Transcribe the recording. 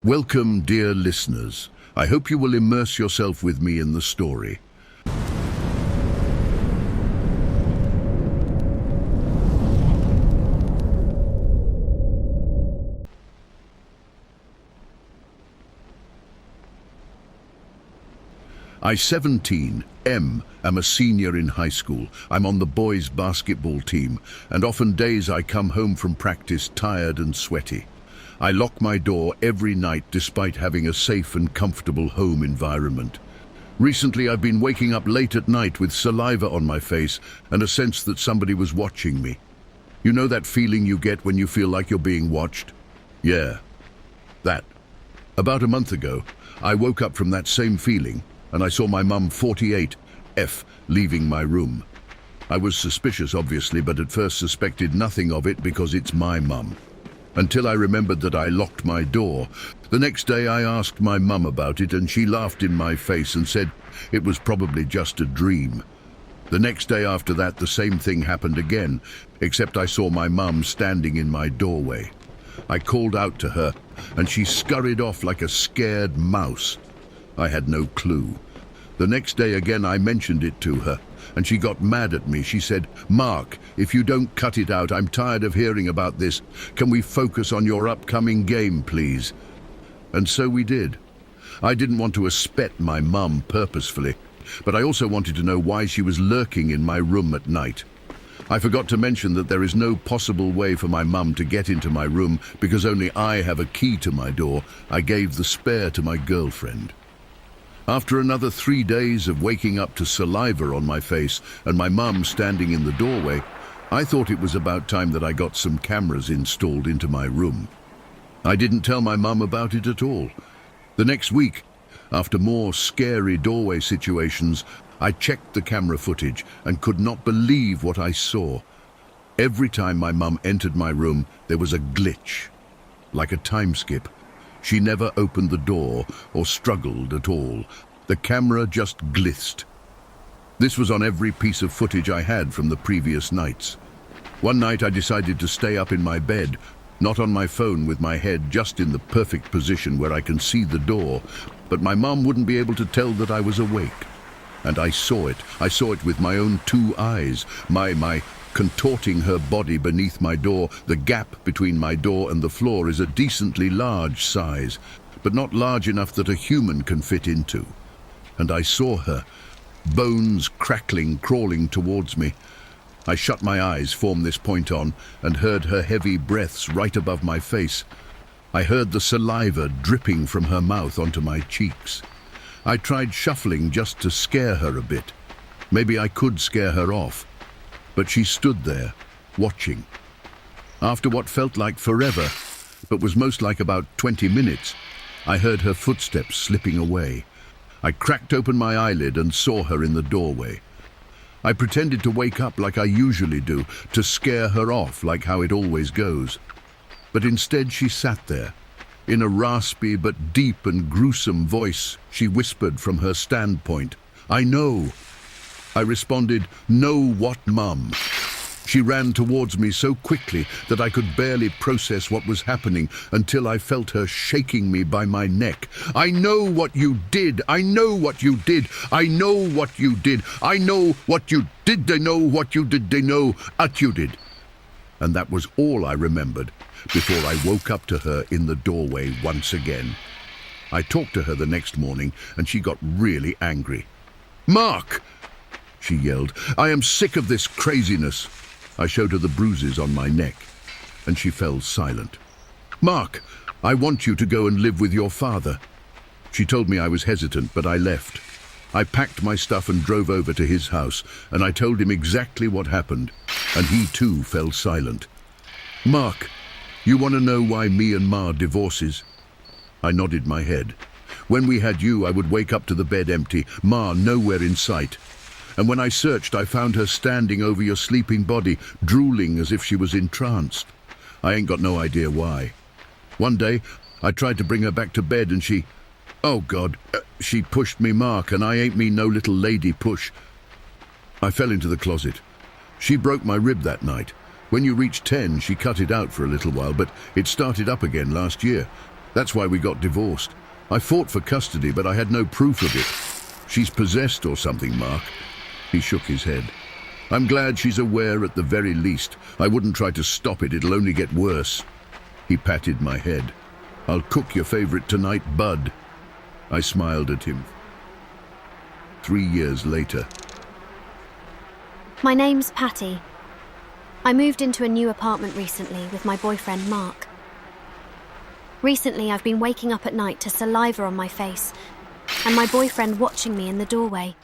Welcome, dear listeners. I hope you will immerse yourself with me in the story. I'm 17, am a senior in high school. I'm on the boys' basketball team, and often days I come home from practice tired and sweaty. I lock my door every night despite having a safe and comfortable home environment. Recently I've been waking up late at night with saliva on my face and a sense that somebody was watching me. You know that feeling you get when you feel like you're being watched? Yeah, that. About a month ago, I woke up from that same feeling and I saw my mum, 48, F, leaving my room. I was suspicious, obviously, but at first suspected nothing of it because it's my mum. Until I remembered that I locked my door. The next day I asked my mum about it and she laughed in my face and said it was probably just a dream. The next day after that, the same thing happened again, except I saw my mum standing in my doorway. I called out to her and she scurried off like a scared mouse. I had no clue. The next day again I mentioned it to her, and she got mad at me. She said, "Mark, if you don't cut it out, I'm tired of hearing about this. Can we focus on your upcoming game, please?" And so we did. I didn't want to espet my mum purposefully, but I also wanted to know why she was lurking in my room at night. I forgot to mention that there is no possible way for my mum to get into my room because only I have a key to my door. I gave the spare to my girlfriend. After another 3 days of waking up to saliva on my face and my mum standing in the doorway, I thought it was about time that I got some cameras installed into my room. I didn't tell my mum about it at all. The next week, after more scary doorway situations, I checked the camera footage and could not believe what I saw. Every time my mum entered my room, there was a glitch, like a time skip. She never opened the door or struggled at all. The camera just glitched. This was on every piece of footage I had from the previous nights. One night I decided to stay up in my bed, not on my phone, with my head just in the perfect position where I can see the door, but my mum wouldn't be able to tell that I was awake. And I saw it. I saw it with my own 2 eyes, my contorting her body beneath my door. The gap between my door and the floor is a decently large size, but not large enough that a human can fit into. And I saw her, bones crackling, crawling towards me. I shut my eyes from this point on and heard her heavy breaths right above my face. I heard the saliva dripping from her mouth onto my cheeks. I tried shuffling just to scare her a bit. Maybe I could scare her off. But she stood there, watching. After what felt like forever, but was most like about 20 minutes, I heard her footsteps slipping away. I cracked open my eyelid and saw her in the doorway. I pretended to wake up like I usually do, to scare her off like how it always goes. But instead she sat there. In a raspy but deep and gruesome voice, she whispered from her standpoint, "I know." I responded, "Know what, Mum?" She ran towards me so quickly that I could barely process what was happening until I felt her shaking me by my neck. "I know what you did. I know what you did. I know what you did. I know what you did. They know what you did. They know what you did." And that was all I remembered before I woke up to her in the doorway once again. I talked to her the next morning and she got really angry. "Mark!" she yelled. "I am sick of this craziness." I showed her the bruises on my neck, and she fell silent. "Mark, I want you to go and live with your father." She told me I was hesitant, but I left. I packed my stuff and drove over to his house, and I told him exactly what happened, and he too fell silent. "Mark, you want to know why Myanmar divorces?" I nodded my head. "When we had you, I would wake up to the bed empty, Ma nowhere in sight. And when I searched, I found her standing over your sleeping body, drooling as if she was entranced. I ain't got no idea why. One day, I tried to bring her back to bed and she... Oh, God, she pushed me, Mark, and I ain't me no little lady push. I fell into the closet. She broke my rib that night. When you reached 10, she cut it out for a little while, but it started up again last year. That's why we got divorced. I fought for custody, but I had no proof of it. She's possessed or something, Mark. He shook his head. I'm glad she's aware at the very least. I wouldn't try to stop it, it'll only get worse. He patted my head. I'll cook your favorite tonight, bud. I smiled at him. 3 years later. My name's Patty. I moved into a new apartment recently with my boyfriend Mark. Recently I've been waking up at night to saliva on my face and my boyfriend watching me in the doorway.